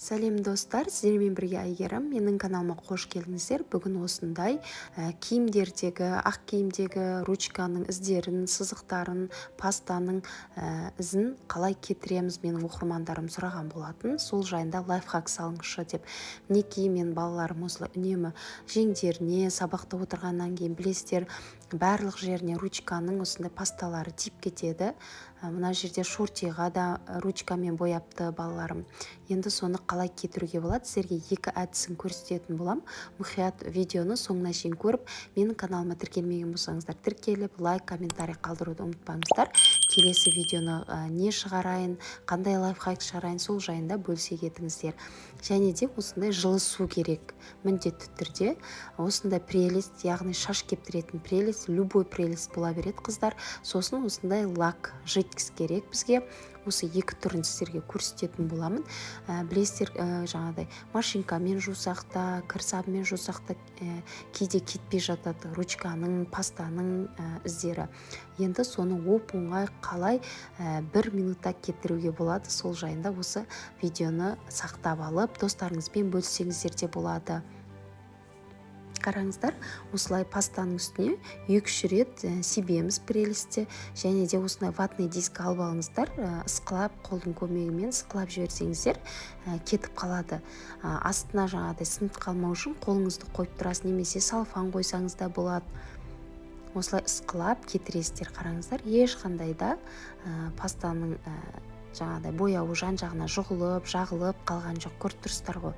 Сәлем достар, сіздермен бірге Әйгерім. Менің каналыма қош келдіңіздер. Бүгін осындай киімдердегі, ақ киімдегі ручканың іздерін, сызықтарын, пастаның ізін қалай кетіреміз, менің оқырмандарым сұраған болатын. Сол жайында лайфхак салыңызшы деп. Мінекей мен балаларым осылай үнемі жеңдеріне, сабақта отырғаннан кейін білесіздер, барлық жеріне ручканың осындай пасталары тиіп кетеді. Мына жерде шортиға да ручкамен бояпты балаларым. Енді соны қалай кетіруге болады, сіздерге екі әдісін көрсететін болам. Мұқият видеоны соңына шейін көріп, менің каналыма тіркелмеген болсаңыздар, тіркеліп, лайк, комментарий қалдыруды ұмытпаңыздар. Келесі видеоны не шығарайын, қандай лайфхак шығарайын, сол жайында бөлісе кетіңіздер. Және де осындай жылы су керек. Міндетті түрде осындай прелест, яғни шаш кептіретін прелест, любой прелест бола береді қыздар. Сосын осындай лак жидкость керек бізге. Осы екі түрін сіздерге көрсететін боламын. Білесіздер, жаңағыдай машинкамен жусақта, кірсабымен жусақта кейде кетпей жатады ручканың, пастаның іздері. Енді соны оп-оңай қалай 1 минутта кетіруге болады, сол жайында осы видеоны сақтап алып, достарыңызбен бөліссеңіздер де болады. Қараңыздар, осылай пастаның үстіне 2-3 рет себеміз прелесті, және де осындай ватный диск алып алыңыздар, ысқылап, қолдың көмегімен ысқылап жіберсеңіздер кетіп қалады. Астына жаңағыдай сынып қалмау үшін қолыңызды қойып тұрасыз, немесе салфан қойсаңыз да болады. Осылай ысқылап кетіресіздер. Қараңыздар, ешқандай да пастаның жаңағыдай бояуы жан-жағына жұғылып, жағылып қалған жоқ, көріп тұрсыздар ғой.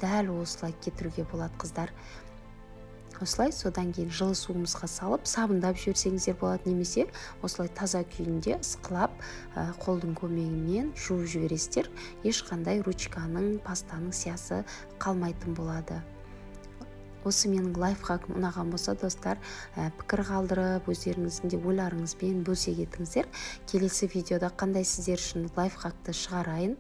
Дәл осылай кетіруге болады қыздар. Осылай содан кейін жылы суымызға салып, сабындап жіберсеңіздер болады, немесе осылай таза күйінде ысқылап, қолдың көмегімен жуып жібересіздер. Ешқандай ручканың, пастаның сиясы қалмайтын болады. Осы менің лайфхак ұнаған болса, достар, пікір қалдырып, өздеріңіздің де ойларыңызбен бөлісе кетіңіздер. Келесі видеода қандай сіздер үшін лайфхакты шығарайын,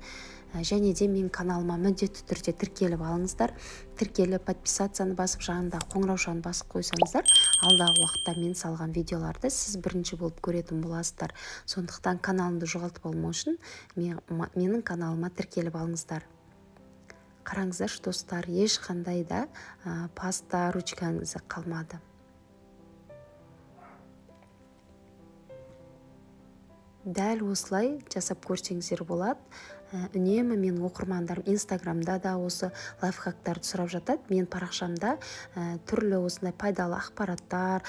және де мен каналыма міндетті түрде тіркеліп алыңыздар. Тіркеліп, подписацияны басып, жағында қоңыраушаны басып қойсаңыздар, алдағы уақытта мен салған видеоларды сіз бірінші болып көретін боласыздар. Сондықтан каналымды жоғалтып алмау үшін менің каналыма тіркеліп алыңыздар. Қараңыздар, достар, ешқандай да паста ручкаңызы қалмады. Дәл осылай жасап көрсеңіздер болады. Үнемі мен оқырмандарым инстаграмда да осы лайфхактарды сұрап жатады. Мен парақшамда түрлі осындай пайдалы ақпараттар,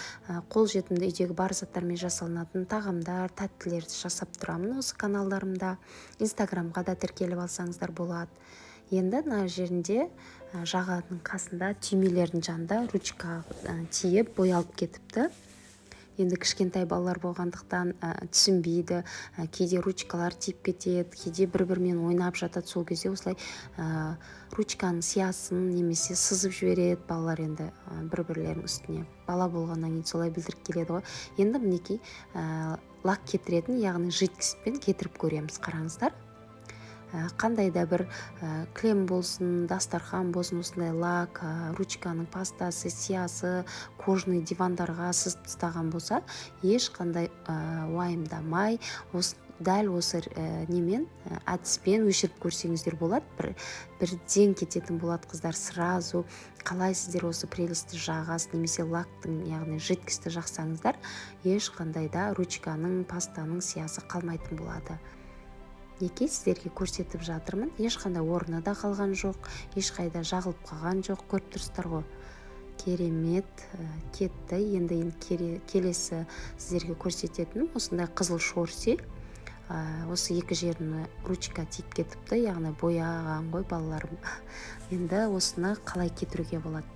қолжетімді үйдегі бар заттармен жасалынатын тағамдар, тәттілерді жасап тұрамын осы каналдарымда. Инстаграмға да тіркеліп алсаңыздар болады. Енді мына жерінде жағаның қасында түймелердің жанында ручка тиіп боялып кетіпті. Енді кішкентай балалар болғандықтан түсінбейді, кейде ручкалар тиіп кетеді, кейде бір-бірімен ойнап жатады. Сол кезде осылай ручканың сиясын немесе сызып жібереді балалар, енді бір-бірлерінің үстіне. Бала болғаннан кейін солай білдіріп келеді ғой. Енді мінекей лак кетіретін, яғни жидкостьпен кетіріп көреміз. Қараңыздар, қандай да бір клем болсын, дастархан болсын, осындай лак, ручканың пастасы, сиясы, кожный дивандарға сызып тастаған болса, ешқандай уайымдамай, дәл осы немен әдіспен өшіріп көрсеңіздер болады. Бірден кететін болады қыздар. Сразу қалай сіздер осы прелесті жағасыз, немесе лактың, яғни жидкостьті жақсаңыздар, ешқандай да ручканың, пастаның сиясы қалмайтын болады. Неке сіздерге көрсетіп жатырмын. Ешқандай орны да қалған жоқ, ешқайда жағылып қалған жоқ, көріп тұрсыздар ғой. Керемет кетті. Енді келесі сіздерге көрсететінім осындай қызыл шорси. Осы екі жеріне ручка тиіп кетіпті, яғни бояған ғой балаларым. Енді осыны қалай кетіруге болады.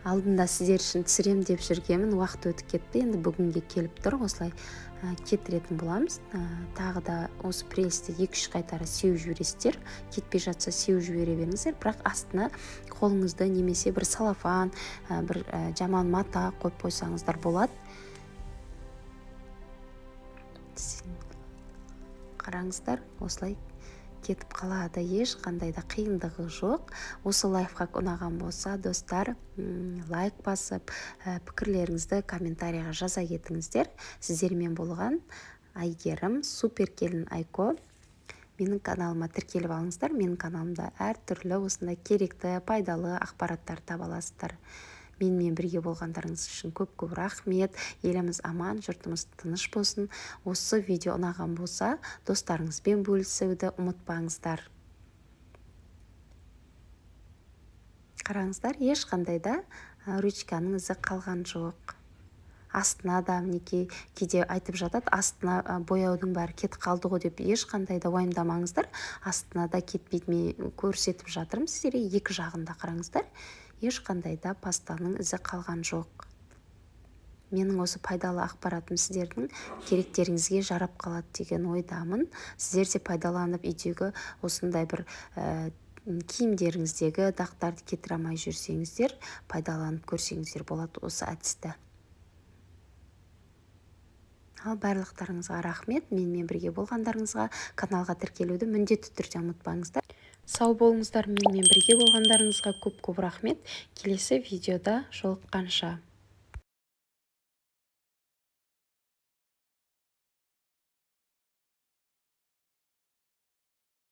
Алдында сіздер үшін түсірем деп жүргенмін, уақыт өтіп кетті. Енді бүгінге келіп тұр, осылай кетіретін боламыз. Тағы да осы прелесті 2-3 қайтара сеуіп жібересіздер. Кетпей жатса сеуіп жібере беріңіздер, бірақ астына қолыңызды немесе бір салафан, бір жаман мата қойып қойсаңыздар болады. Қараңыздар, осылай кетіп қалады, ешқандай да қиындығы жоқ. Осы лайфхак ұнаған болса, достар, лайк басып, пікірлеріңізді комментарийға жаза кетіңіздер. Сіздермен болған Әйгерім, супер келін Айко. менің каналыма тіркеліп алыңыздар. Менің каналымда әртүрлі осындай керекті, пайдалы ақпараттар таба аласыздар. Менімен бірге болғандарыңыз үшін көп-көп рахмет. Еліміз аман, жұртымыз тыныш болсын. Осы видео ұнаған болса, достарыңызбен бөлісуді ұмытпаңыздар. Қараңыздар, ешқандай да ручканың ізі қалған жоқ. Астына да мінекей кейде айтып жатады, астына бояудың бәрі кетіп қалды ғой деп, ешқандай да уайымдамаңыздар. Астына да кетпейді, мен көрсетіп жатырмын сіздерге. Екі жағында қараңыздар, ешқандай да пастаның ізі қалған жоқ. Менің осы пайдалы ақпаратым сіздердің керектеріңізге жарап қалады деген ойдамын. Сіздер де пайдаланып үйдегі осындай бір киімдеріңіздегі дақтарды кетіре алмай жүрсеңіздер, пайдаланып көрсеңіздер болады осы әдісті. Ал барлықтарыңызға рахмет. Менімен бірге болғандарыңызға, каналға тіркелуді міндетті түрде ұмытпаңыздар. Сау болыңыздар. Менімен бірге болғандарыңызға көп-көп рахмет. Келесі видеода жолыққанша.